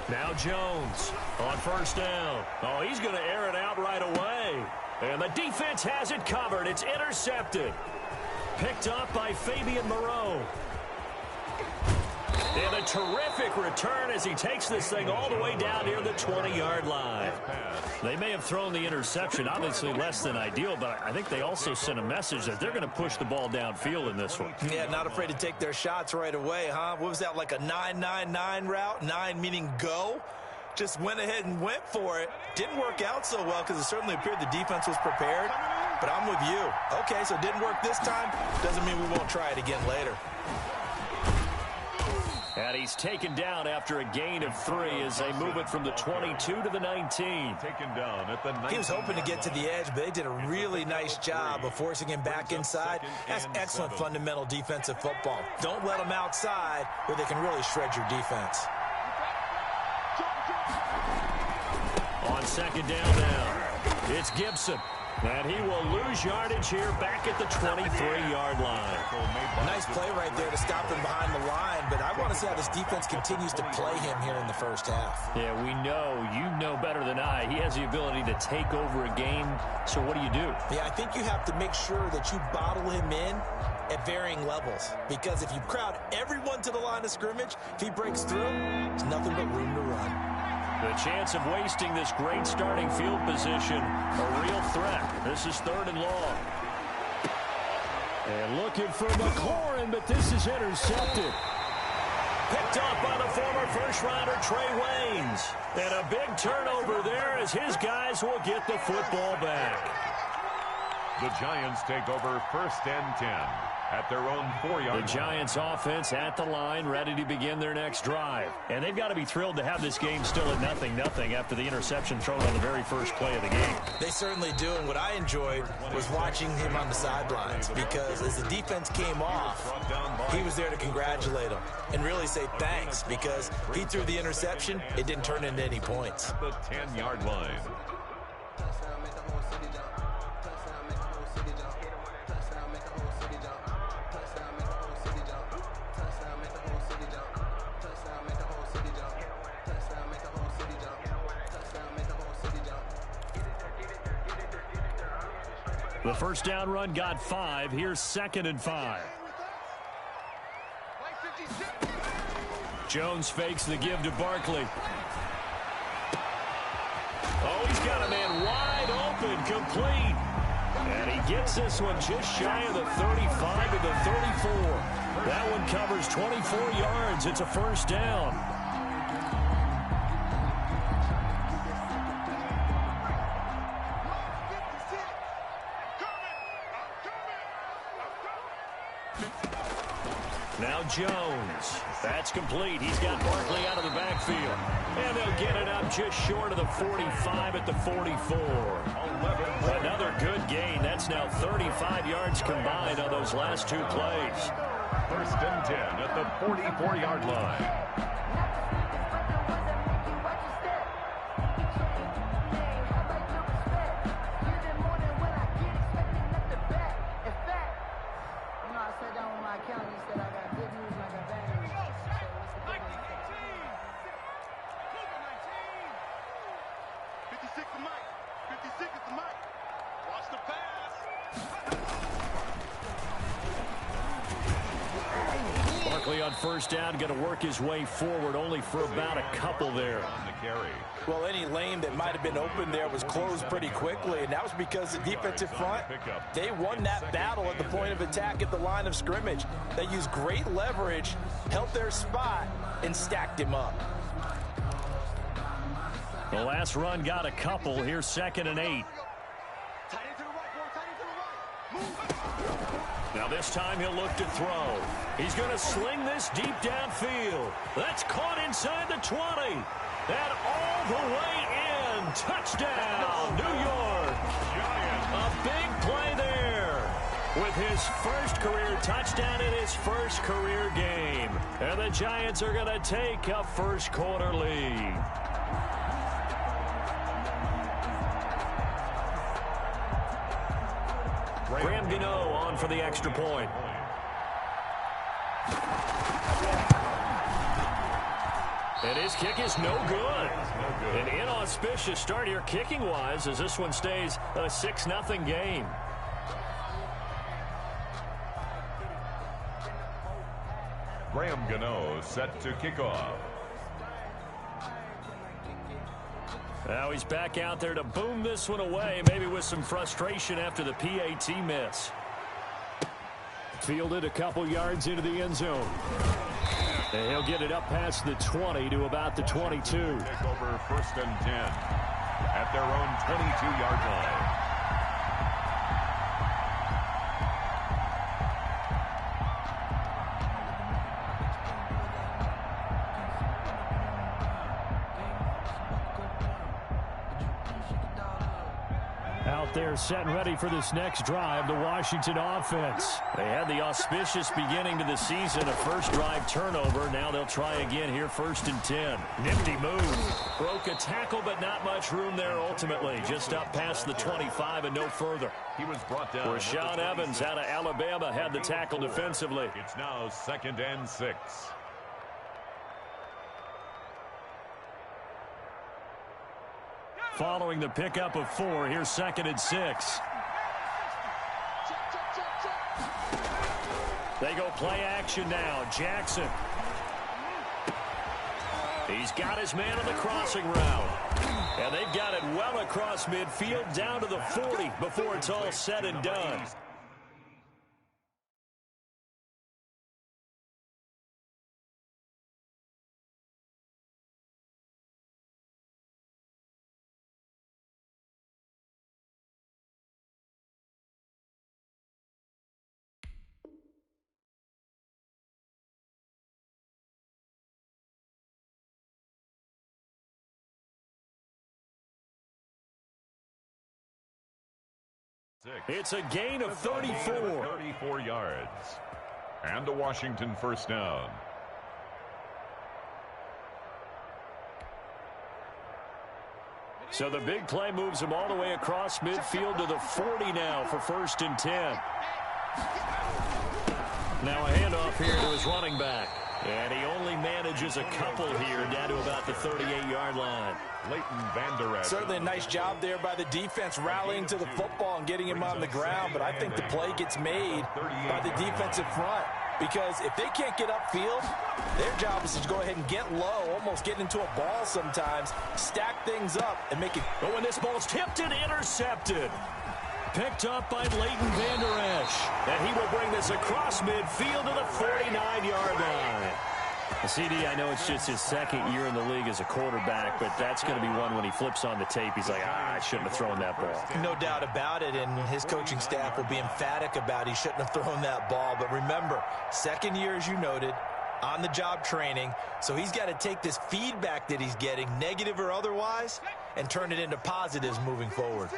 Now Jones on first down. Oh, he's going to air it out right away. And the defense has it covered. It's intercepted. Picked up by Fabian Moreau. And a terrific return as he takes this thing all the way down near the 20-yard line. They may have thrown the interception, obviously less than ideal, but I think they also sent a message that they're going to push the ball downfield in this one. Yeah, not afraid to take their shots right away, huh? What was that, like a 9-9-9 route? 9 meaning go? Just went ahead and went for it. Didn't work out so well because it certainly appeared the defense was prepared. But I'm with you. Okay, so it didn't work this time. Doesn't mean we won't try it again later. And he's taken down after a gain of 3 as they move it from the 22 to the 19. Taken down at the 19. He was hoping to get to the edge, but they did a really nice job of forcing him back inside. That's excellent fundamental defensive football. Don't let them outside where they can really shred your defense. On second down now, it's Gibson. And he will lose yardage here back at the 23-yard line. Nice play right there to stop him behind the line, but I want to see how this defense continues to play him here in the first half. Yeah, we know. You know better than I. He has the ability to take over a game, so what do you do? Yeah, I think you have to make sure that you bottle him in at varying levels, because if you crowd everyone to the line of scrimmage, if he breaks through, there's nothing but room to run. The chance of wasting this great starting field position, a real threat. This is 3rd and long. And looking for McLaurin, but this is intercepted. Picked off by the former first-rounder Trey Waynes. And a big turnover there as his guys will get the football back. The Giants take over 1st and 10 at their own 4-yard line. The Giants offense at the line, ready to begin their next drive. And they've got to be thrilled to have this game still at 0-0 after the interception thrown on the very first play of the game. They certainly do, and what I enjoyed was watching him on the sidelines, because as the defense came off, he was there to congratulate them and really say thanks, because he threw the interception. It didn't turn into any points. The 10-yard line. The first down run got 5. Here's 2nd and 5. Jones fakes the give to Barkley. Oh, he's got a man wide open, complete. And he gets this one just shy of the 35 to the 34. That one covers 24 yards. It's a first down. Now Jones. That's complete. He's got Barkley out of the backfield. And they'll get it up just short of the 45 at the 44. Another good gain. That's now 35 yards combined on those last 2 plays. 1st and 10 at the 44-yard line. On first down, going to work his way forward, only for about a couple there. On the carry. Well, any lane that might have been open there was closed pretty quickly, and that was because the defensive front, they won that battle at the point of attack at the line of scrimmage. They used great leverage, held their spot, and stacked him up. The last run got a couple. Here's 2nd and 8. Now this time he'll look to throw. He's going to sling this deep downfield. That's caught inside the 20. And all the way in. Touchdown, New York. A big play there. With his first career touchdown in his first career game. And the Giants are going to take a first quarter lead. Graham Gano on for the extra point. And his kick is no good. An inauspicious start here kicking-wise as this one stays a 6-0 game. Graham Gano set to kick off. Now he's back out there to boom this one away, maybe with some frustration after the PAT miss. Fielded a couple yards into the end zone. And he'll get it up past the 20 to about the 22. Take over 1st and 10 at their own 22-yard line. Out there set and ready for this next drive, the Washington offense. They had the auspicious beginning to the season, a first drive turnover. Now they'll try again here, 1st and 10. Nifty move. Broke a tackle, but not much room there ultimately. Just up past the 25 and no further. He was brought down. Rashaan Evans out of Alabama had the tackle defensively. It's now 2nd and 6. Following the pickup of 4, here's 2nd and 6. They go play action now. Jackson. He's got his man on the crossing route. And they've got it well across midfield down to the 40 before it's all said and done. It's a gain of 34. 34 yards. And a Washington first down. So the big play moves him all the way across midfield to the 40 now for 1st and 10. Now a handoff here to his running back. And he only manages a couple here down to about the 38-yard line. Leighton Vander Esch. Certainly a nice job there by the defense rallying to the football and getting him on the ground, but I think the play gets made by the defensive front because if they can't get upfield, their job is to go ahead and get low, almost get into a ball sometimes, stack things up, and make it. But when this ball's tipped and intercepted, picked up by Leighton Vander Esch, and he will bring this across midfield to the 49-yard line. CD, I know it's just his 2nd year in the league as a quarterback, but that's going to be one when he flips on the tape. He's like, I shouldn't have thrown that ball. No doubt about it, and his coaching staff will be emphatic about he shouldn't have thrown that ball. But remember, 2nd year, as you noted, on-the-job training, so he's got to take this feedback that he's getting, negative or otherwise, and turn it into positives moving forward.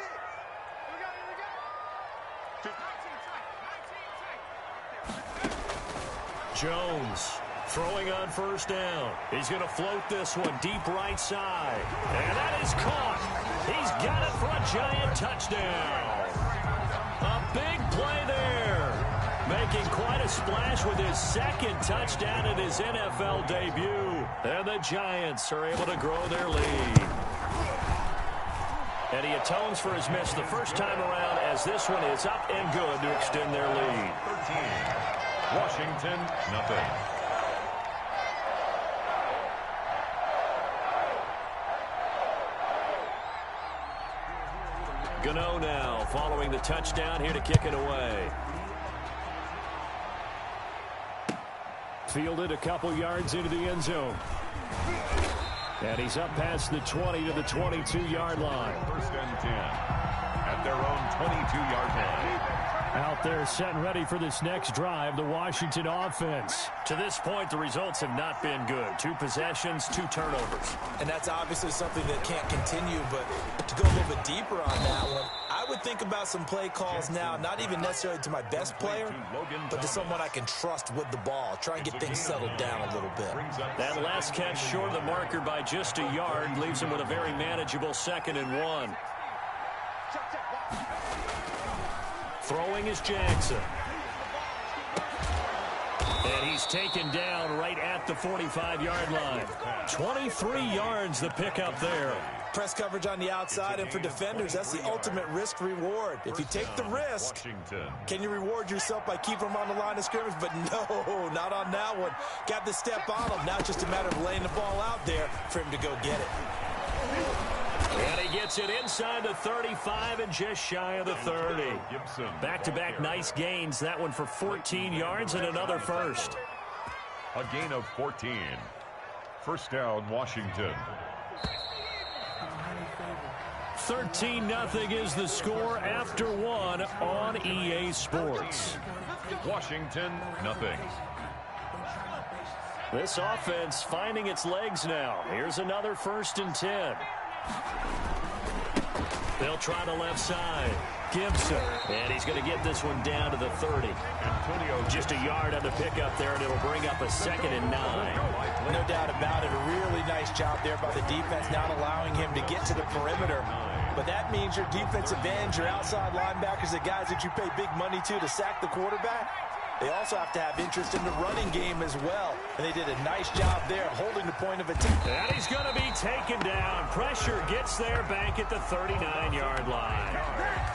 Jones throwing on 1st down. He's going to float this one deep right side. And that is caught. He's got it for a giant touchdown. A big play there. Making quite a splash with his 2nd touchdown in his NFL debut. And the Giants are able to grow their lead. And he atones for his miss the first time around as this one is up and good to extend their lead. 13. Washington, nothing. Gano now following the touchdown here to kick it away. Fielded a couple yards into the end zone. And he's up past the 20 to the 22-yard line. 1st and 10 at their own 22-yard line. Out there set and ready for this next drive, the Washington offense. To this point, the results have not been good. 2 possessions, 2 turnovers. And that's obviously something that can't continue, but to go a little bit deeper on that one, I would think about some play calls now, not even necessarily to my best player, but to someone I can trust with the ball. Try and get things settled down a little bit. That last catch short of the marker by just a yard leaves him with a very manageable 2nd and 1. Throwing is Jackson. And he's taken down right at the 45-yard line. 23 yards the pickup there. Press coverage on the outside, and for defenders, that's the ultimate risk-reward. If you take the risk, can you reward yourself by keeping them on the line of scrimmage? But no, not on that one. Got the step on him. Now it's just a matter of laying the ball out there for him to go get it. And he gets it inside the 35 and just shy of the 30. Back-to-back nice gains. That one for 14 yards and another first. A gain of 14. First down, Washington. 13-0 is the score after one on EA Sports. Washington, nothing. This offense finding its legs now. Here's another 1st and 10. They'll try the left side. Gibson. And he's going to get this one down to the 30. Just a yard on the pickup there, and it'll bring up a 2nd and 9. No doubt about it. A really nice job there by the defense, not allowing him to get to the perimeter. But that means your defensive ends, your outside linebackers, the guys that you pay big money to sack the quarterback, they also have to have interest in the running game as well. And they did a nice job there holding the point of attack. And he's going to be taken down. Pressure gets there back at the 39-yard line.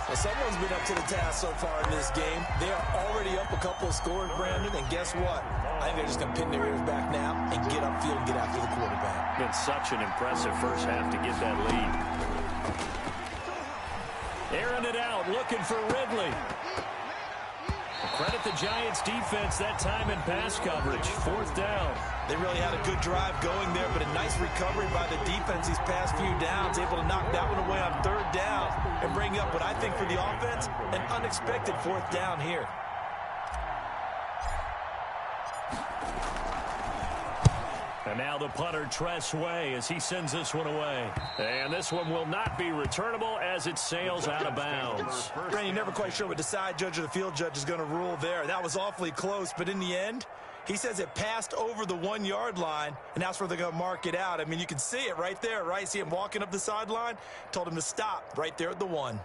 Well, someone's been up to the task so far in this game. They are already up a couple of scores, Brandon, and guess what? I think they're just going to pin their ears back now and get upfield and get after the quarterback. Been such an impressive first half to get that lead. Airing it out, looking for Ridley. Credit the Giants defense that time in pass coverage. 4th down. They really had a good drive going there, but a nice recovery by the defense these past few downs, able to knock that one away on 3rd down and bring up what I think for the offense, an unexpected 4th down here. And now the punter, Tress Way, as he sends this one away. And this one will not be returnable as it sails out of bounds. Brandon, you're never quite sure what the side judge or the field judge is going to rule there. That was awfully close, but in the end, he says it passed over the 1-yard line, and that's where they're going to mark it out. I mean, you can see it right there, right? See him walking up the sideline? Told him to stop right there at the 1.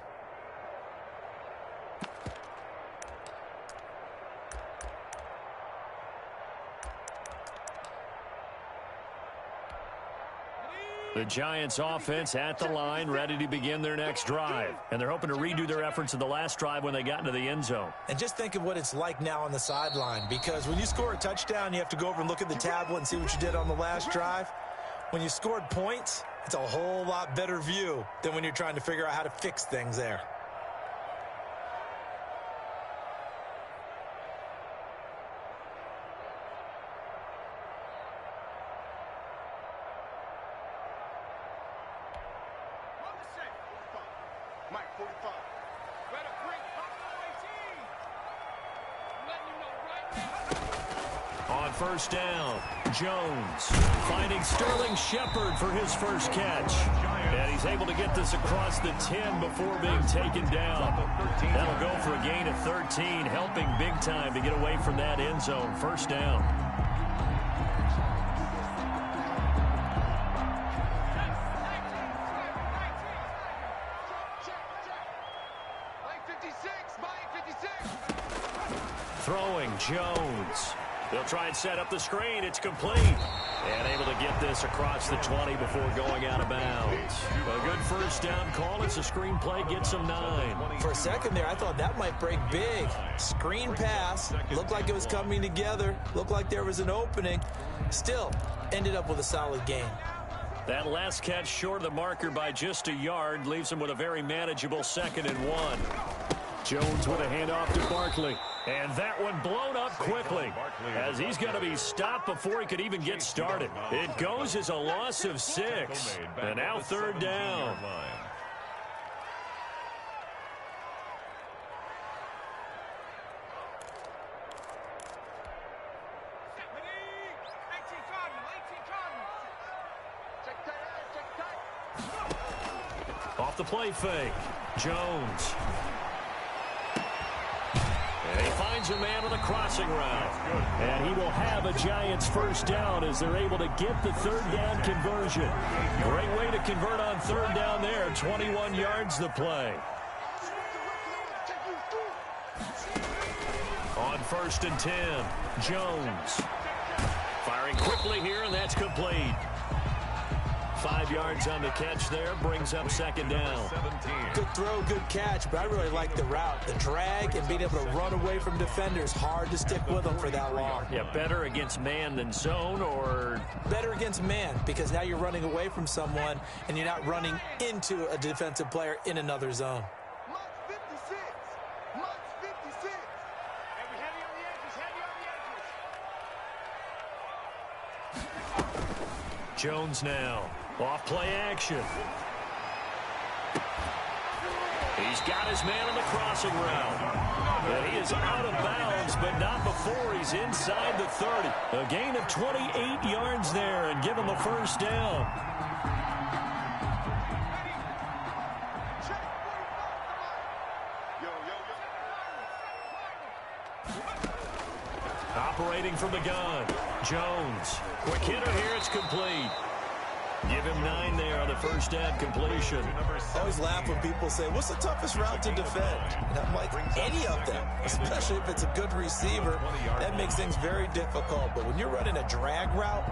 The Giants offense at the line, ready to begin their next drive. And they're hoping to redo their efforts in the last drive when they got into the end zone. And just think of what it's like now on the sideline, because when you score a touchdown, you have to go over and look at the tablet and see what you did on the last drive. When you scored points, it's a whole lot better view than when you're trying to figure out how to fix things there. On 1st down, Jones finding Sterling Shepard for his first catch. And he's able to get this across the 10 before being taken down. That'll go for a gain of 13, helping big time to get away from that end zone. 1st down. Throwing Jones. They'll try and set up the screen. It's complete. And able to get this across the 20 before going out of bounds. A good 1st down call. It's a screen play. Gets him 9. For a second there, I thought that might break big. Screen pass. Looked like it was coming together. Looked like there was an opening. Still, ended up with a solid gain. That last catch short of the marker by just a yard leaves him with a very manageable 2nd and 1. Jones with a handoff to Barkley. And that one blown up quickly as he's going to be stopped before he could even get started. It goes as a loss of 6. And now 3rd down. Off the play fake. Jones. And he finds a man on the crossing route. And he will have a Giants 1st down as they're able to get the 3rd down conversion. Great way to convert on 3rd down there. 21 yards the play. On 1st and 10. Jones firing quickly here, and that's complete. 5 yards on the catch there, brings up 2nd down. Good throw, good catch, but I really like the route. The drag and being able to run away from defenders, hard to stick with them for that long. Yeah, better against man than zone, or? Better against man, because now you're running away from someone and you're not running into a defensive player in another zone. Jones now. Off play action. He's got his man on the crossing route. And he is out of bounds, but not before he's inside the 30. A gain of 28 yards there and give him a 1st down. Operating from the gun. Jones. Quick hitter here. It's complete. Give him 9 there on the 1st down completion. I always laugh when people say, what's the toughest route to defend? And I'm like, any of them, especially if it's a good receiver. That makes things very difficult. But when you're running a drag route,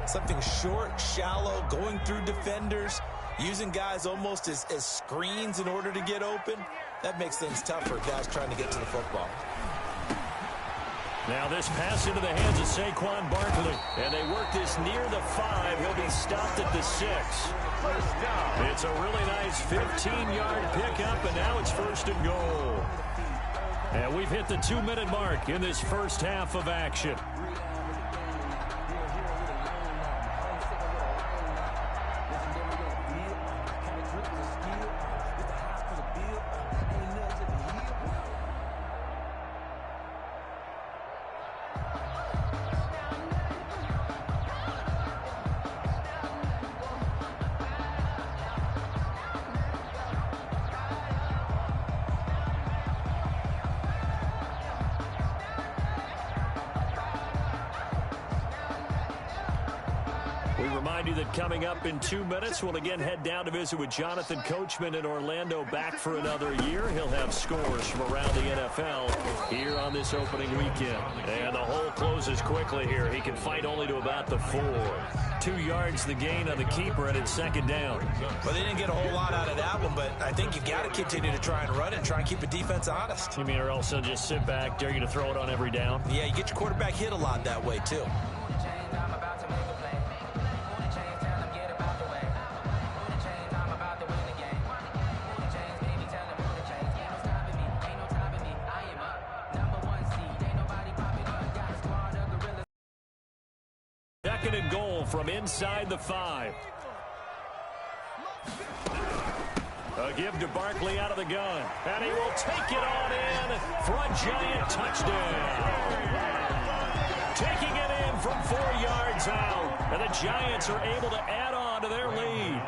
something short, shallow, going through defenders, using guys almost as screens in order to get open, that makes things tough for guys trying to get to the football. Now this pass into the hands of Saquon Barkley. And they work this near the 5. He'll be stopped at the 6. It's a really nice 15-yard pickup, and now it's 1st and goal. And we've hit the 2-minute mark in this first half of action. We remind you that coming up in 2 minutes, we'll again head down to visit with Jonathan Coachman in Orlando, back for another year. He'll have scores from around the NFL here on this opening weekend. And the hole closes quickly here. He can fight only to about the 4. 2 yards the gain on the keeper, and it's 2nd down. Well, they didn't get a whole lot out of that one, but I think you got to continue to try and run it and try and keep the defense honest. You mean, or else they'll just sit back, dare you to throw it on every down? Yeah, you get your quarterback hit a lot that way, too. Second and goal from inside the 5. A give to Barkley out of the gun. And he will take it on in for a giant touchdown. Taking it in from 4 yards out. And the Giants are able to add on to their lead.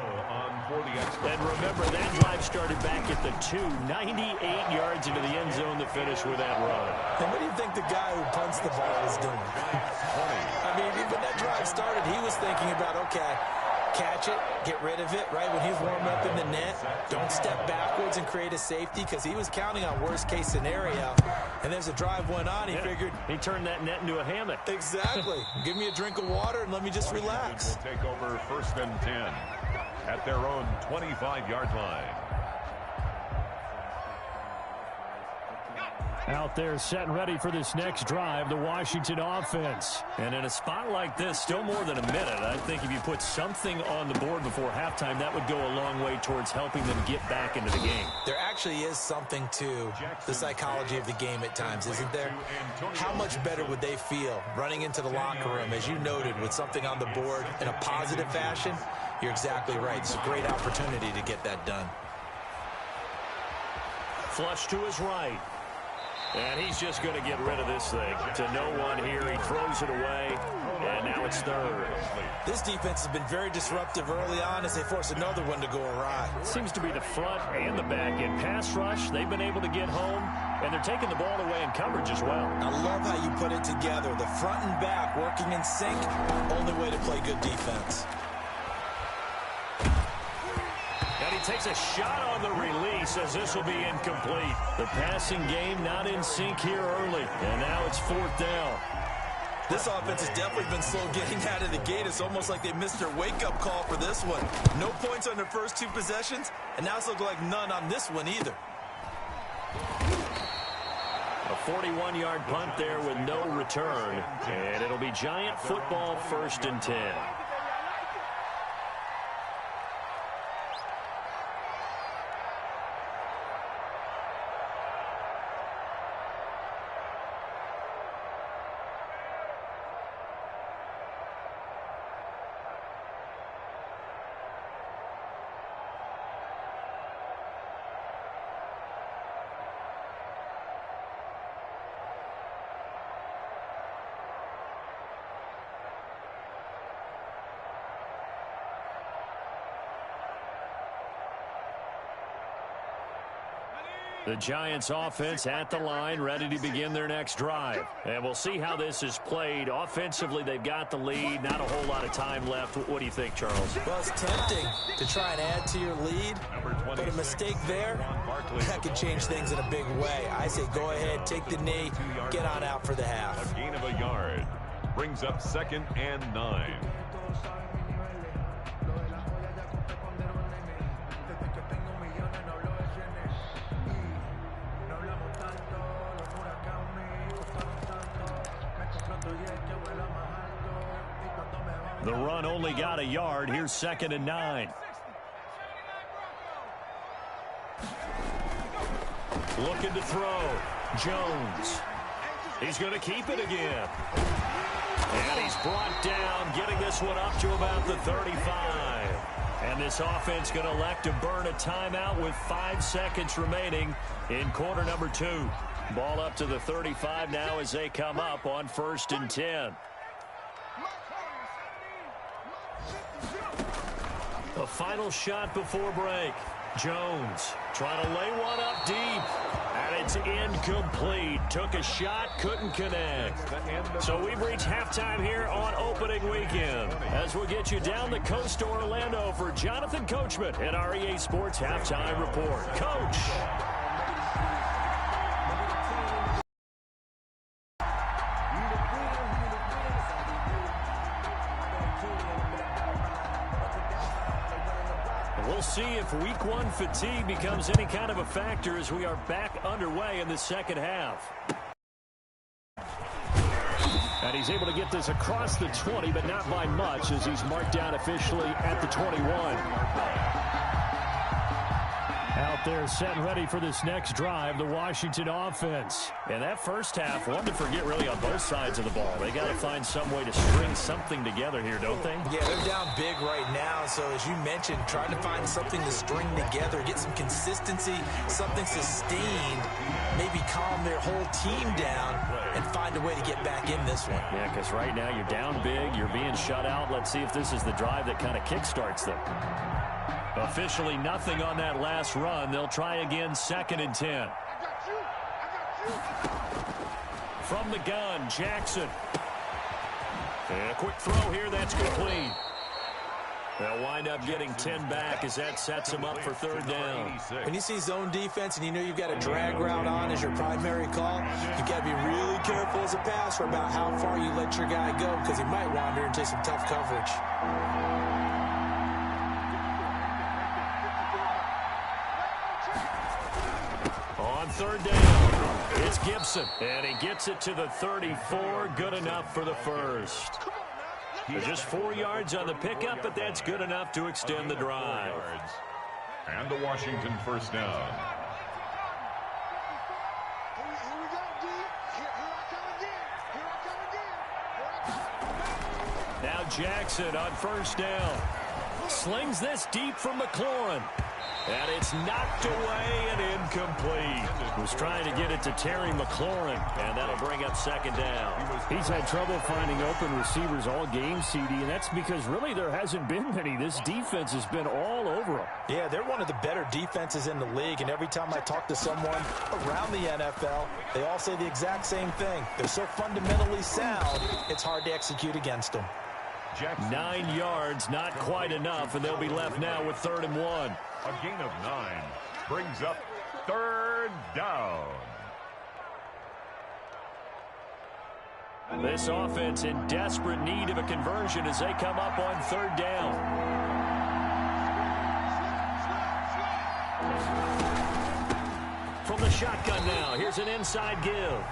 And remember, that drive started back at the 2. 98 yards into the end zone to finish with that run. And what do you think the guy who punts the ball is doing? I mean, when that drive started, he was thinking about, okay, catch it, get rid of it, right? When he's warming up in the net, don't step backwards and create a safety, because he was counting on worst-case scenario. And as the drive went on, he figured... He turned that net into a hammock. Exactly. Give me a drink of water and let me just relax. Will take over 1st and 10 at their own 25-yard line. Out there set and ready for this next drive, the Washington offense. And in a spot like this, still more than a minute, I think if you put something on the board before halftime, that would go a long way towards helping them get back into the game. There actually is something to the psychology of the game at times, isn't there? How much better would they feel running into the locker room, as you noted, with something on the board in a positive fashion? You're exactly right. It's a great opportunity to get that done. Flush to his right. And he's just going to get rid of this thing. To no one here. He throws it away. And now it's 3rd. This defense has been very disruptive early on as they force another one to go awry. Seems to be the front and the back end. Pass rush, they've been able to get home. And they're taking the ball away in coverage as well. I love how you put it together. The front and back working in sync. Only way to play good defense. And he takes a shot on the release as this will be incomplete. The passing game not in sync here early, and now it's 4th down. This offense has definitely been slow getting out of the gate. It's almost like they missed their wake-up call for this one. No points on their first 2 possessions, and now it's looking like none on this one either. A 41-yard punt there with no return, and it'll be Giant football 1st and 10. The Giants offense at the line, ready to begin their next drive. And we'll see how this is played. Offensively, they've got the lead. Not a whole lot of time left. What do you think, Charles? Well, it's tempting to try and add to your lead, but a mistake there, that could change things in a big way. I say go ahead, take the knee, get on out for the half. A gain of a yard brings up 2nd and 9. The run only got a yard. Here's 2nd and 9. Looking to throw. Jones. He's going to keep it again. And he's brought down, getting this one up to about the 35. And this offense going to elect to burn a timeout with 5 seconds remaining in quarter number 2. Ball up to the 35 now as they come up on 1st and 10. A final shot before break. Jones trying to lay one up deep. And it's incomplete. Took a shot, couldn't connect. So we've reached halftime here on opening weekend. As we'll get you down the coast to Orlando for Jonathan Coachman at our EA Sports Halftime Report. Coach. We'll see if week 1 fatigue becomes any kind of a factor as we are back underway in the second half. And he's able to get this across the 20, but not by much as he's marked down officially at the 21. Out there set and ready for this next drive, the Washington offense. And that first half, one to forget really on both sides of the ball. They got to find some way to string something together here, don't they? Yeah, they're down big right now. So as you mentioned, trying to find something to string together, get some consistency, something sustained, maybe calm their whole team down and find a way to get back in this one. Yeah, because right now you're down big, you're being shut out. Let's see if this is the drive that kind of kickstarts them. Officially nothing on that last run. They'll try again, 2nd and 10. From the gun, Jackson. And a quick throw here, that's complete. They'll wind up getting 10 back as that sets them up for 3rd down. When you see zone defense and you know you've got a drag route on as your primary call, you've got to be really careful as a passer about how far you let your guy go because he might wander into some tough coverage. On 3rd down, it's Gibson, and he gets it to the 34. Good enough for the first. Just 4 yards on the pickup, but that's good enough to extend the drive. And the Washington 1st down. Now Jackson on 1st down. Slings this deep from McLaurin. And it's knocked away and incomplete. Was trying to get it to Terry McLaurin, and that'll bring up 2nd down. He's had trouble finding open receivers all game, CD, and that's because really there hasn't been many. This defense has been all over them. Yeah, they're one of the better defenses in the league, and every time I talk to someone around the NFL, they all say the exact same thing. They're so fundamentally sound, it's hard to execute against them. 9 yards, not quite enough, and they'll be left now with 3rd and 1. A gain of 9 brings up 3rd down. This offense in desperate need of a conversion as they come up on 3rd down. From the shotgun now, here's an inside give.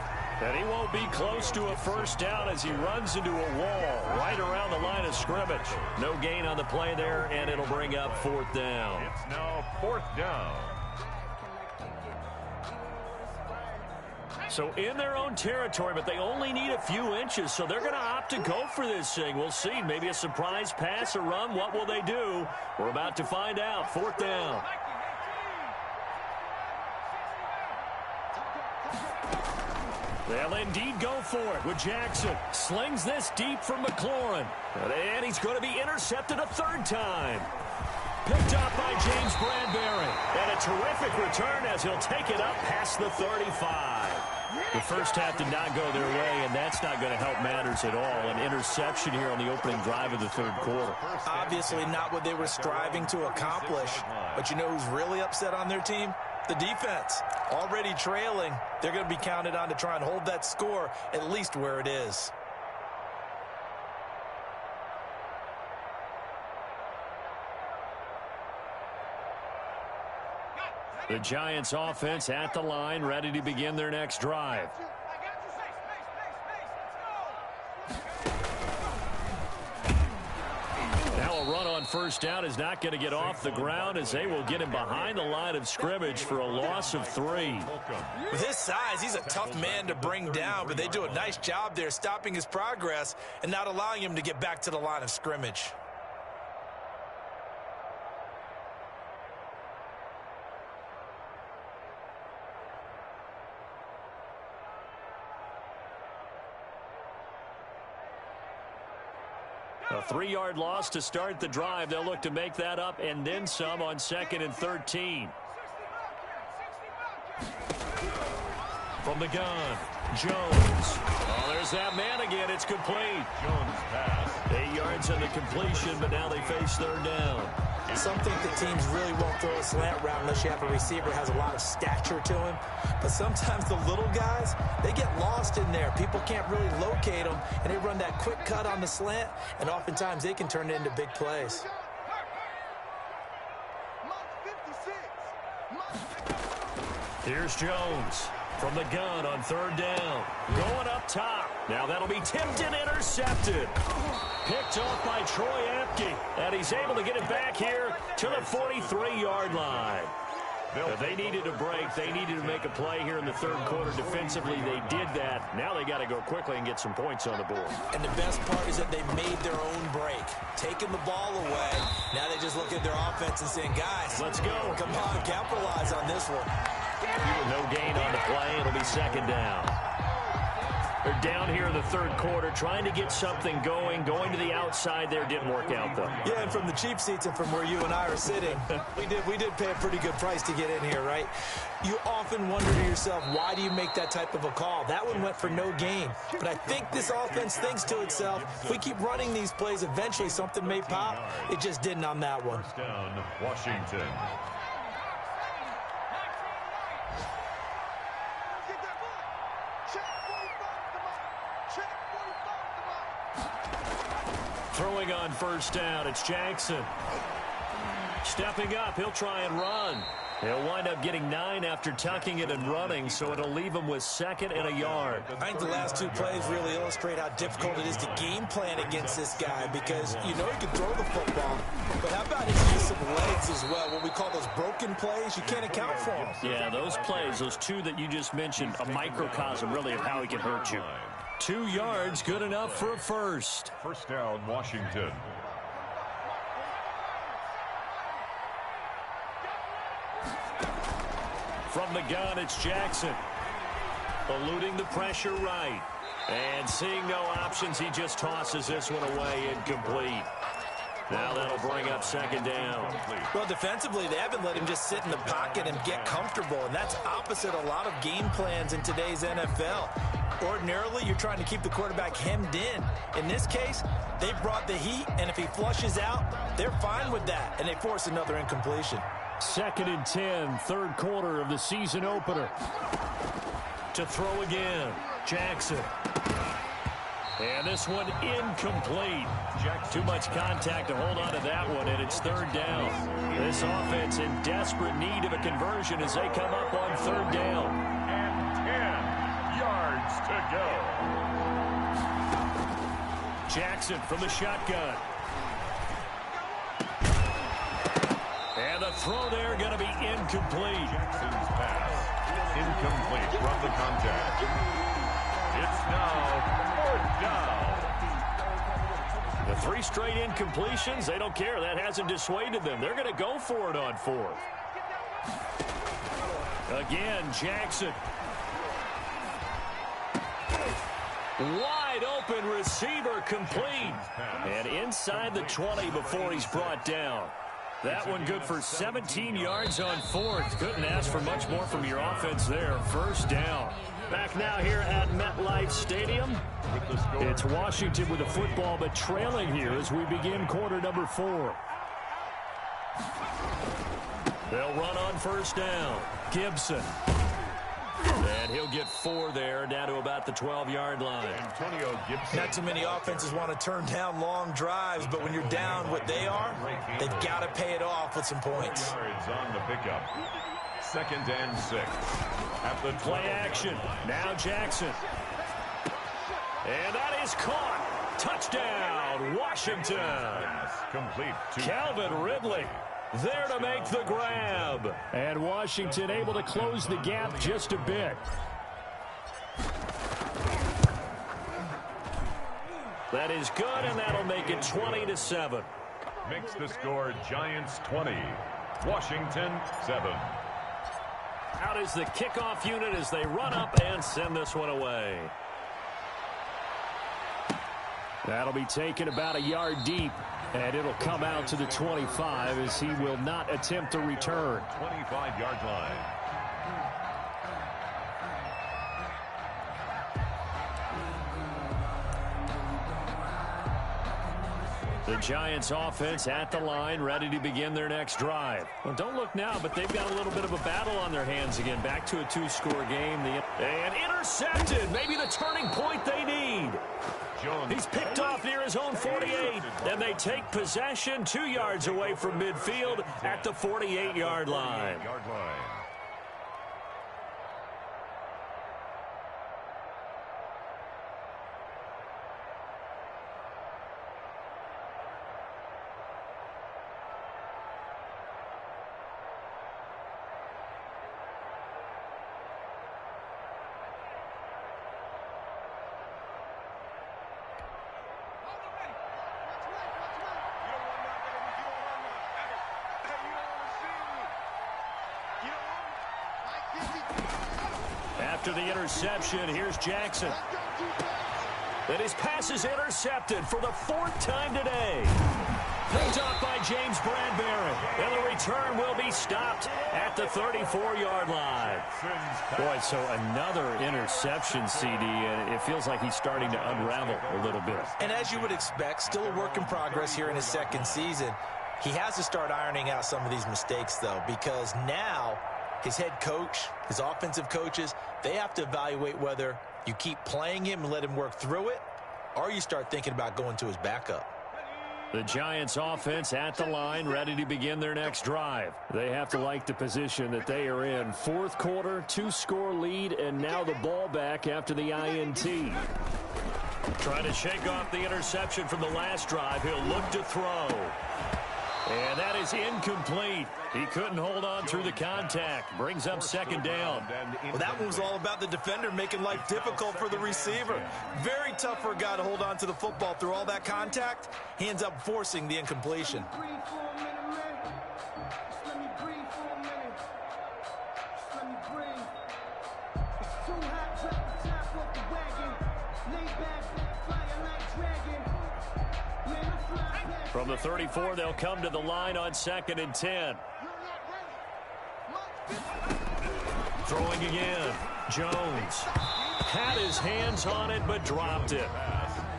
And he won't be close to a 1st down as he runs into a wall right around the line of scrimmage. No gain on the play there, and it'll bring up 4th down. It's now 4th down. So in their own territory, but they only need a few inches, so they're going to opt to go for this thing. We'll see. Maybe a surprise pass or run. What will they do? We're about to find out. 4th down. They'll indeed go for it with Jackson. Slings this deep from McLaurin. And he's going to be intercepted a 3rd time. Picked up by James Bradbury. And a terrific return as he'll take it up past the 35. The first half did not go their way, and that's not going to help matters at all. An interception here on the opening drive of the 3rd quarter. Obviously not what they were striving to accomplish. But you know who's really upset on their team? The defense. Already trailing. They're going to be counted on to try and hold that score at least where it is. The Giants offense at the line, ready to begin their next drive. Now a run on 1st down is not going to get off the ground as they will get him behind the line of scrimmage for a loss of 3. With his size, he's a tough man to bring down, but they do a nice job there stopping his progress and not allowing him to get back to the line of scrimmage. A 3-yard loss to start the drive. They'll look to make that up and then some on 2nd and 13. From the gun, Jones. Oh, there's that man again. It's complete. Jones pass. 8 yards on the completion, but now they face 3rd down. Some think that teams really won't throw a slant route unless you have a receiver who has a lot of stature to him. But sometimes the little guys, they get lost in there. People can't really locate them, and they run that quick cut on the slant, and oftentimes they can turn it into big plays. Here's Jones from the gun on 3rd down. Going up top. Now that'll be tipped and intercepted. Picked off by Troy Apke. And he's able to get it back here to the 43-yard line. They needed a break. They needed to make a play here in the 3rd quarter. Defensively, they did that. Now they got to go quickly and get some points on the board. And the best part is that they made their own break, taking the ball away. Now they just look at their offense and saying, guys, let's go. Come on, capitalize on this one. No gain on the play. It'll be 2nd down. They're down here in the 3rd quarter, trying to get something going. Going to the outside there didn't work out, though. Yeah, and from the cheap seats and from where you and I are sitting, we did pay a pretty good price to get in here, right? You often wonder to yourself, why do you make that type of a call? That one went for no gain. But I think this offense thinks to itself, if we keep running these plays, eventually something may pop. It just didn't on that one. 1st down, Washington. Throwing on 1st down, it's Jackson. Stepping up, he'll try and run. He'll wind up getting 9 after tucking it and running, so it'll leave him with 2nd and a yard. I think the last 2 plays really illustrate how difficult it is to game plan against this guy because you know he can throw the football, but how about his use of legs as well, what we call those broken plays? You can't account for them. Yeah, those plays, those 2 that you just mentioned, a microcosm really of how he can hurt you. 2 yards, good enough for a 1st. 1st down, Washington. From the gun, it's Jackson. Eluding the pressure right. And seeing no options, he just tosses this one away, incomplete. Now that'll bring up 2nd down. Well, defensively, they haven't let him just sit in the pocket and get comfortable, and that's opposite a lot of game plans in today's NFL. Ordinarily, you're trying to keep the quarterback hemmed in. In this case, they brought the heat, and if he flushes out, they're fine with that, and they force another incompletion. 2nd and 10, third quarter of the season opener. To throw again, Jackson. And this one incomplete. Too much contact to hold on to that one, and it's 3rd down. This offense in desperate need of a conversion as they come up on 3rd down. And 10 yards to go. Jackson from the shotgun. And the throw there going to be incomplete. Jackson's pass incomplete from the contact. It's now 4th down. The 3 straight incompletions, they don't care. That hasn't dissuaded them. They're going to go for it on 4th. Again, Jackson. Wide open receiver complete. And inside the 20 before he's brought down. That one good for 17 yards on 4th. Couldn't ask for much more from your offense there. 1st down. Back now here at MetLife Stadium. It's Washington with the football, but trailing here as we begin quarter number 4. They'll run on 1st down. Gibson. And he'll get 4 there, down to about the 12-yard line. Antonio Gibson. Not too many offenses want to turn down long drives, but when you're down what they are, they've got to pay it off with some points. Yards on the pickup. 2nd and 6. At the Play action. Now Jackson. And that is caught. Touchdown, Washington. Complete to Calvin Ridley there to make the grab. And Washington able to close the gap just a bit. That is good, and that'll make it 20-7. makes the score Giants 20, Washington 7. Out is the kickoff unit as they run up and send this one away. That'll be taken about a yard deep, and it'll come out to the 25 as he will not attempt to return. 25-yard line. The Giants offense at the line, ready to begin their next drive. Well, don't look now, but they've got a little bit of a battle on their hands again. Back to a two-score game. And intercepted. Maybe the turning point they need. He's picked off near his own 48. And they take possession 2 yards away from midfield at the 48-yard line. After the interception, here's Jackson. And his pass is intercepted for the 4th time today. Picked up by James Bradbury. And the return will be stopped at the 34-yard line. Boy, so another interception, CD, and it feels like he's starting to unravel a little bit. And as you would expect, still a work in progress here in his second season. He has to start ironing out some of these mistakes, though, because now his head coach, his offensive coaches, they have to evaluate whether you keep playing him and let him work through it, or you start thinking about going to his backup. The Giants offense at the line, ready to begin their next drive. They have to like the position that they are in. 4th quarter, 2-score lead, and now the ball back after the INT. Trying to shake off the interception from the last drive. He'll look to throw. And that is incomplete. He couldn't hold on through the contact. Brings up 2nd down. Well, that one was all about the defender making life difficult for the receiver. Very tough for a guy to hold on to the football through all that contact. He ends up forcing the incompletion. From the 34, they'll come to the line on 2nd and 10. Throwing again. Jones had his hands on it but dropped it.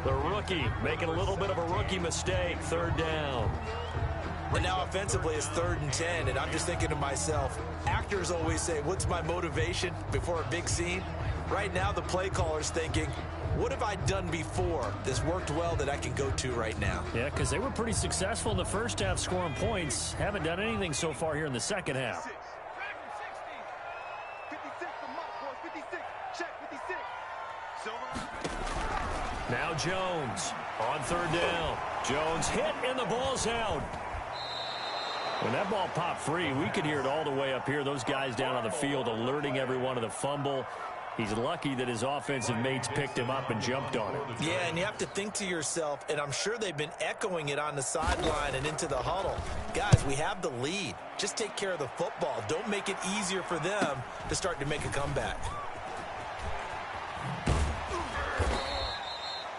The rookie making a little bit of a rookie mistake. 3rd down. And now offensively it's 3rd and 10, and I'm just thinking to myself, actors always say, what's my motivation before a big scene? Right now the play caller's thinking, what have I done before that's worked well that I can go to right now? Yeah, because they were pretty successful in the first half scoring points. Haven't done anything so far here in the second half. Now Jones on 3rd down. Jones hit and the ball's out. When that ball popped free, we could hear it all the way up here. Those guys down on the field alerting everyone of the fumble. He's lucky that his offensive mates picked him up and jumped on it. Yeah, and you have to think to yourself, and I'm sure they've been echoing it on the sideline and into the huddle. Guys, we have the lead. Just take care of the football. Don't make it easier for them to start to make a comeback.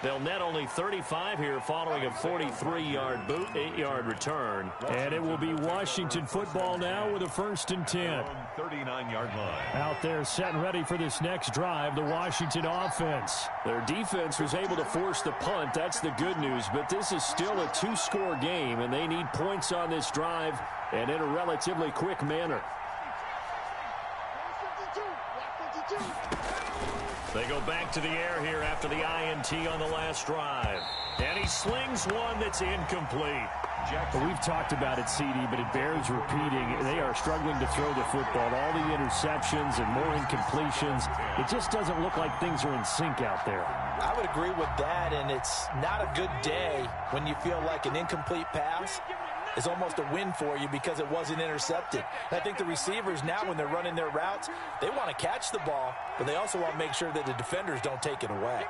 They'll net only 35 here following a 43-yard boot, 8-yard return. And it will be Washington football now with a 1st and 10. 39-yard line. Out there set and ready for this next drive, the Washington offense. Their defense was able to force the punt. That's the good news. But this is still a 2-score game, and they need points on this drive and in a relatively quick manner. They go back to the air here after the INT on the last drive. And he slings one that's incomplete. We've talked about it, CD, but it bears repeating. They are struggling to throw the football. All the interceptions and more incompletions. It just doesn't look like things are in sync out there. I would agree with that, and it's not a good day when you feel like an incomplete pass is almost a win for you because it wasn't intercepted. And I think the receivers now, when they're running their routes, they want to catch the ball, but they also want to make sure that the defenders don't take it away.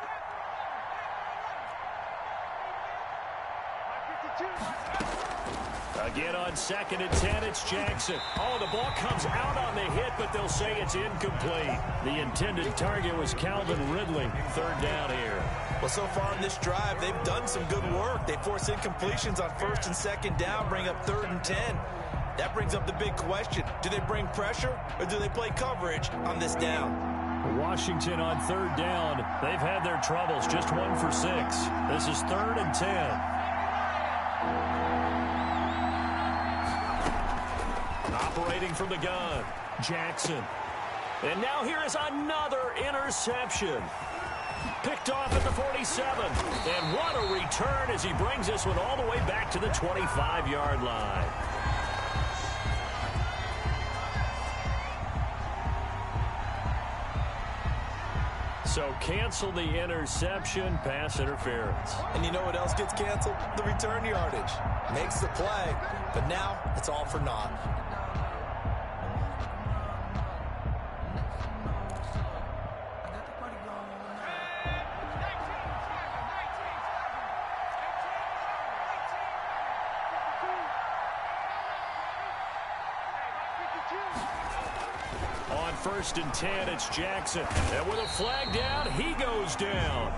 Again on 2nd and 10, it's Jackson. Oh, the ball comes out on the hit, but they'll say it's incomplete. The intended target was Calvin Ridley. 3rd down here. Well, so far in this drive, they've done some good work. They force incompletions on 1st and 2nd down, bring up 3rd and 10. That brings up the big question. Do they bring pressure or do they play coverage on this down? Washington on 3rd down. They've had their troubles, just 1 for 6. This is 3rd and 10. Operating from the gun, Jackson. And now here is another interception. Picked off at the 47. And what a return as he brings this one all the way back to the 25-yard line. So cancel the interception, pass interference. And you know what else gets canceled? The return yardage. Makes the play, but now it's all for naught. On 1st and 10, it's Jackson. And with a flag down, he goes down.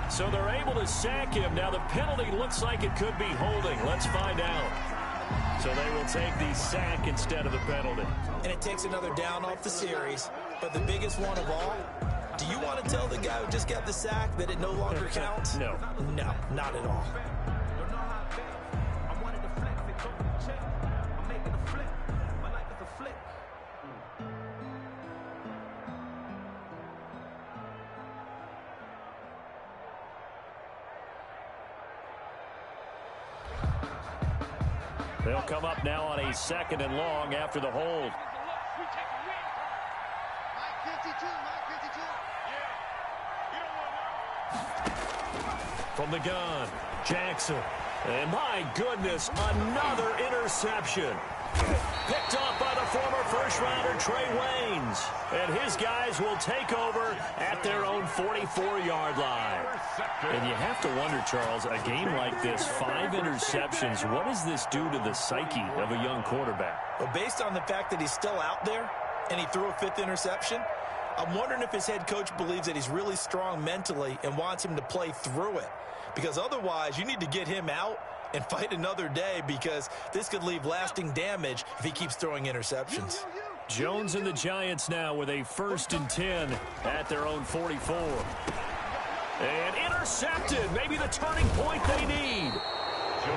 So they're able to sack him. Now the penalty looks like it could be holding. Let's find out. So they will take the sack instead of the penalty. And it takes another down off the series. But the biggest one of all, do you want to tell the guy who just got the sack that it no longer counts? No. No, not at all. They'll come up now on a 2nd and long after the hold. From the gun, Jackson. And my goodness, another interception. Picked off by the former first-rounder Trey Waynes. And his guys will take over at their own 44-yard line. And you have to wonder, Charles, a game like this, 5 interceptions, what does this do to the psyche of a young quarterback? Well, based on the fact that he's still out there and he threw a 5th interception, I'm wondering if his head coach believes that he's really strong mentally and wants him to play through it. Because otherwise, you need to get him out and fight another day, because this could leave lasting damage if he keeps throwing interceptions. Jones and the Giants now with a 1st and 10 at their own 44. And intercepted. Maybe the turning point they need.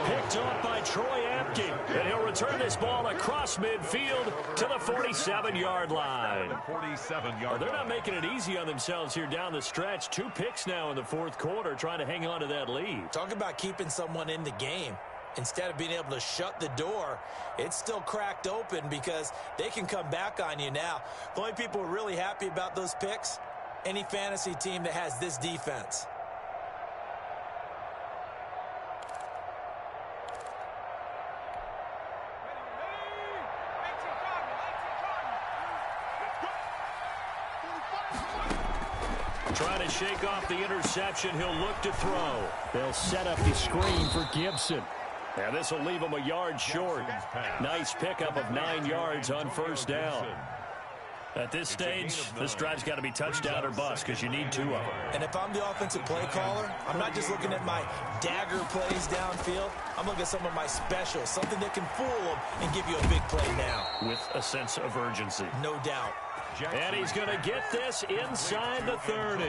Picked off by Troy Apke. And he'll return this ball across midfield to the 47-yard line. They're not making it easy on themselves here down the stretch. 2 picks now in the fourth quarter, trying to hang on to that lead. Talk about keeping someone in the game. Instead of being able to shut the door, it's still cracked open because they can come back on you now. The only people who are really happy about those picks, any fantasy team that has this defense. Trying to shake off the interception. He'll look to throw. They'll set up the screen for Gibson. And this will leave him a yard short. Nice pickup of 9 yards on first down. At this stage, this drive's got to be touchdown or bust because you need 2 of them. And if I'm the offensive play caller, I'm not just looking at my dagger plays downfield. I'm looking at some of my specials, something that can fool them and give you a big play now. With a sense of urgency. No doubt. And he's going to get this inside the 30.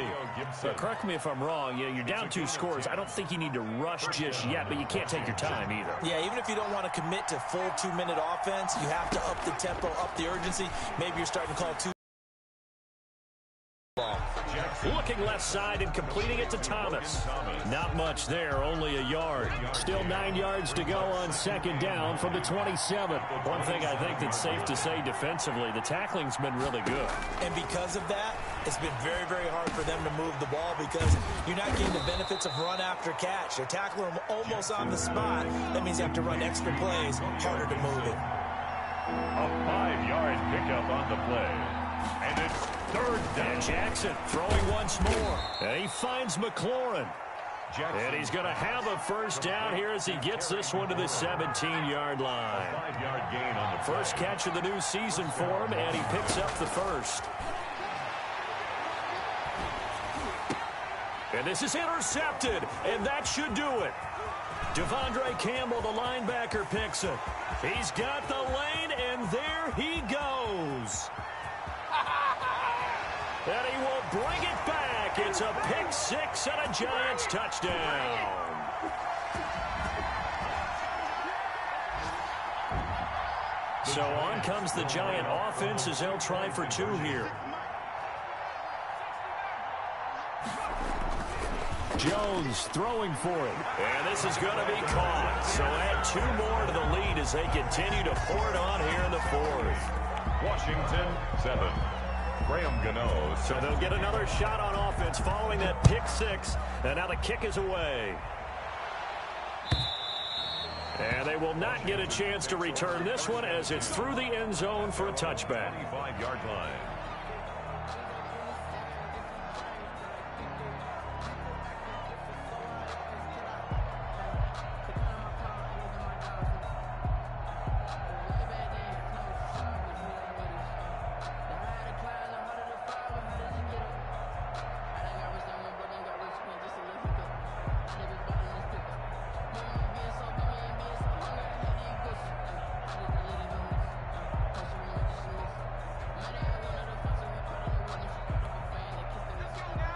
Correct me if I'm wrong. You're down 2 scores. I don't think you need to rush just yet, but you can't take your time either. Yeah, even if you don't want to commit to full 2-minute offense, you have to up the tempo, up the urgency. Maybe you're starting to call 2. Looking left side and completing it to Thomas. Not much there, only a yard. Still 9 yards to go on second down from the 27. One thing I think that's safe to say defensively, the tackling's been really good. And because of that, it's been very, very hard for them to move the ball because you're not getting the benefits of run after catch. They're tackling them almost on the spot. That means you have to run extra plays, harder to move it. A 5-yard pickup on the play. And it's third down. And Jackson throwing once more. And he finds McLaurin. And he's going to have a first down here as he gets this one to the 17-yard line. A 5-yard gain on the play. First catch of the new season for him, and he picks up the first. And this is intercepted, and that should do it. Devondre Campbell, the linebacker, picks it. He's got the lane, and there he goes. And he will bring it back. It's a pick 6 and a Giants touchdown. So on comes the Giant offense as they'll try for 2 here. Jones throwing for it. And this is going to be caught. So add 2 more to the lead as they continue to pour it on here in the fourth. Washington 7. Graham Gano. So they'll get another shot on offense following that pick 6. And now the kick is away. And they will not get a chance to return this one as it's through the end zone for a touchback. 25-yard line.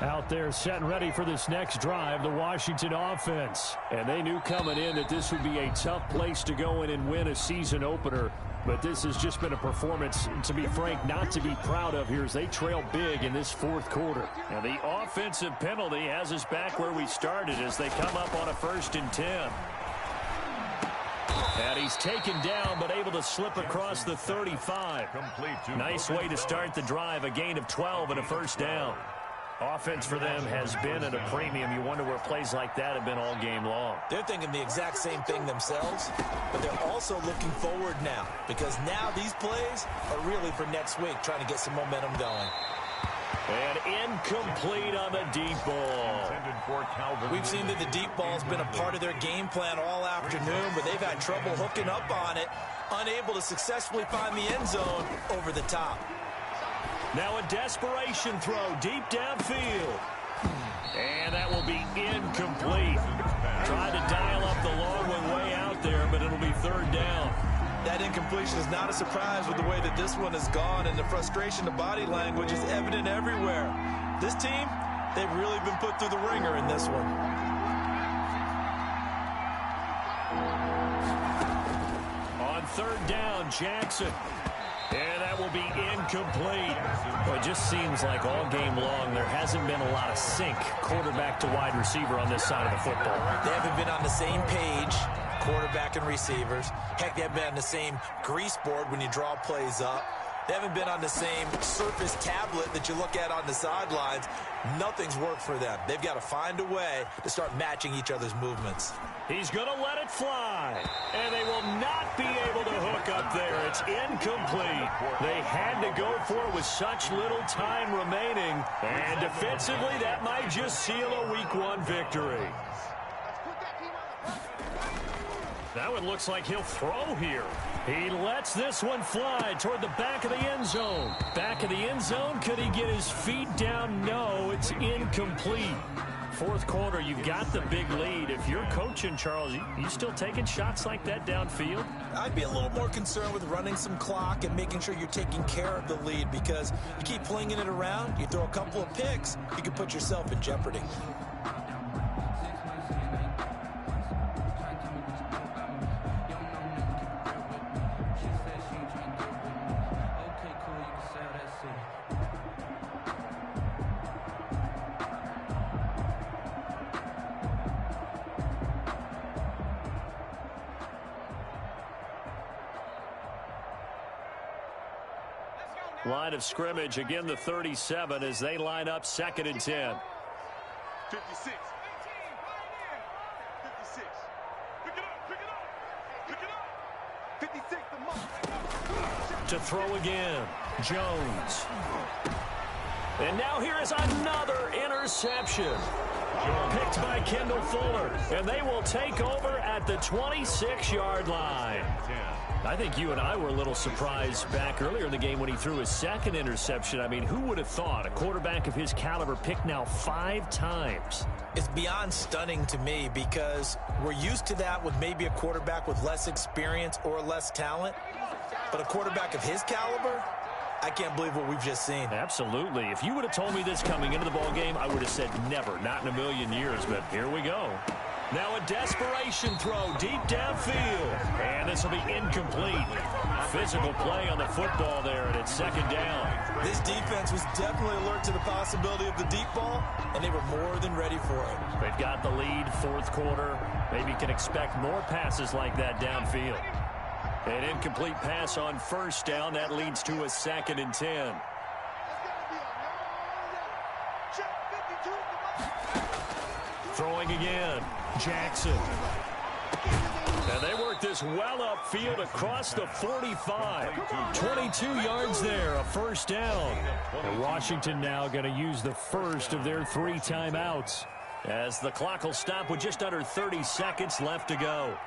Out there set and ready for this next drive, the Washington offense. And they knew coming in that this would be a tough place to go in and win a season opener. But this has just been a performance, to be frank, not to be proud of here as they trail big in this fourth quarter. Now the offensive penalty has us back where we started as they come up on a 1st and 10. And he's taken down but able to slip across the 35. Nice way to start the drive, a gain of 12 and a first down. Offense for them has been at a premium. You wonder where plays like that have been all game long. They're thinking the exact same thing themselves, but they're also looking forward now because now these plays are really for next week, trying to get some momentum going. And incomplete on the deep ball. We've seen that the deep ball's been a part of their game plan all afternoon, but they've had trouble hooking up on it, unable to successfully find the end zone over the top. Now a desperation throw deep downfield. And that will be incomplete. Tried to dial up the long one way out there, but it'll be 3rd down. That incompletion is not a surprise with the way that this one has gone, and the frustration, the body language is evident everywhere. This team, they've really been put through the ringer in this one. third down. Jackson. And that will be incomplete. Well, it just seems like all game long there hasn't been a lot of sync quarterback to wide receiver on this side of the football. They haven't been on the same page, quarterback and receivers. Heck, they haven't been on the same grease board when you draw plays up. They haven't been on the same Surface tablet that you look at on the sidelines. Nothing's worked for them. They've got to find a way to start matching each other's movements. He's going to let it fly. And they will not be able to hook up there. It's incomplete. They had to go for it with such little time remaining. And defensively, that might just seal a Week 1 victory. Now it looks like he'll throw here. He lets this one fly toward the back of the end zone. Back of the end zone, could he get his feet down? No, it's incomplete. Fourth quarter, you've got the big lead. If you're coaching, Charles, you still taking shots like that downfield? I'd be a little more concerned with running some clock and making sure you're taking care of the lead, because you keep flinging it around, you throw a couple of picks, you can put yourself in jeopardy. Line of scrimmage, again the 37 as they line up 2nd and 10. 56. 56. Pick it up, pick it up, pick it up. 56 To throw again, Jones. And now here is another interception. Picked by Kendall Fuller. And they will take over at the 26-yard line. I think you and I were a little surprised back earlier in the game when he threw his second interception. I mean, who would have thought a quarterback of his caliber picked now 5 times? It's beyond stunning to me, because we're used to that with maybe a quarterback with less experience or less talent. But a quarterback of his caliber, I can't believe what we've just seen. Absolutely. If you would have told me this coming into the ball game, I would have said never, not in a million years. But here we go. Now a desperation throw deep downfield. And this will be incomplete. Physical play on the football there, and it's 2nd down. This defense was definitely alert to the possibility of the deep ball, and they were more than ready for it. They've got the lead, 4th quarter. Maybe can expect more passes like that downfield. An incomplete pass on 1st down. That leads to a 2nd and 10. Throwing again. Jackson. And they work this well upfield across the 45. 22 yards there, a 1st down. And Washington now going to use the first of their 3 timeouts, as the clock will stop with just under 30 seconds left to go.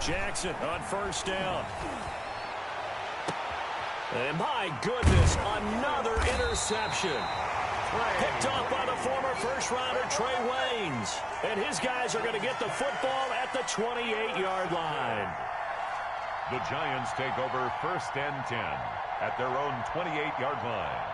Jackson on 1st down. And my goodness, another interception. Picked off by the former first-rounder Trey Waynes. And his guys are going to get the football at the 28-yard line. The Giants take over 1st and 10 at their own 28-yard line.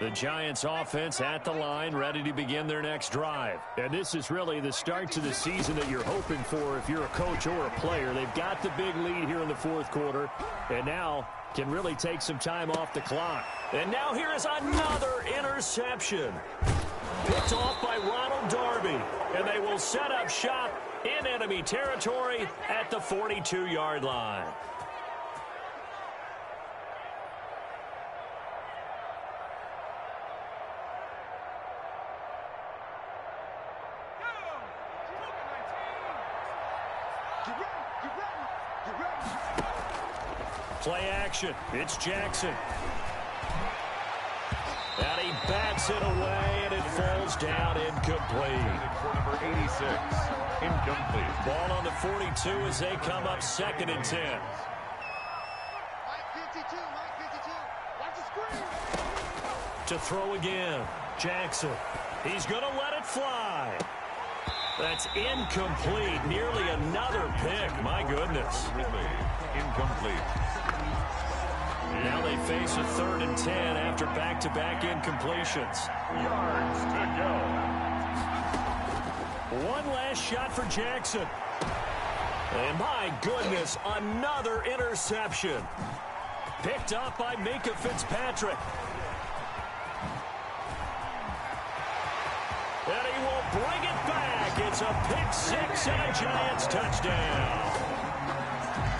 The Giants offense at the line, ready to begin their next drive. And this is really the start to the season that you're hoping for if you're a coach or a player. They've got the big lead here in the 4th quarter, and now can really take some time off the clock. And now here is another interception. Picked off by Ronald Darby, and they will set up shop in enemy territory at the 42-yard line. Play action. It's Jackson. And he bats it away, and it falls down incomplete. For number 86, incomplete. Ball on the 42 as they come up 2nd and 10. To throw again, Jackson. He's going to let it fly. That's incomplete. Nearly another pick. My goodness. Incomplete. Now they face a 3rd and 10 after back-to-back incompletions. Yards to go. One last shot for Jackson. And my goodness, another interception. Picked up by Minkah Fitzpatrick. And he will bring it back. It's a pick 6 and a Giants touchdown.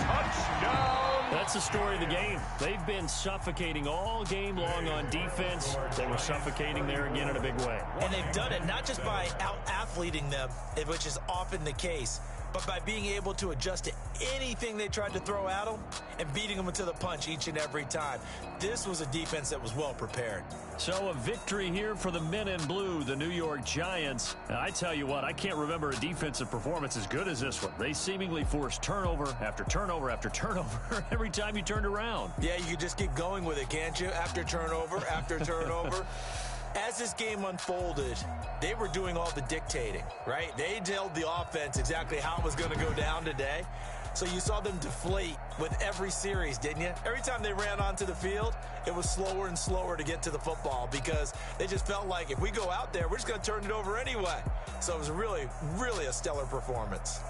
Touchdown. That's the story of the game. They've been suffocating all game long on defense. They were suffocating there again in a big way. And they've done it not just by out-athleting them, which is often the case, but by being able to adjust to anything they tried to throw at them and beating them into the punch each and every time. This was a defense that was well prepared. So a victory here for the men in blue, the New York Giants. And I tell you what, I can't remember a defensive performance as good as this one. They seemingly forced turnover after turnover after turnover every time you turned around. Yeah, you could just keep going with it, can't you? After turnover, after turnover. As this game unfolded, they were doing all the dictating, right? They told the offense exactly how it was going to go down today. So you saw them deflate with every series, didn't you? Every time they ran onto the field, it was slower and slower to get to the football because they just felt like if we go out there, we're just going to turn it over anyway. So it was really, really a stellar performance.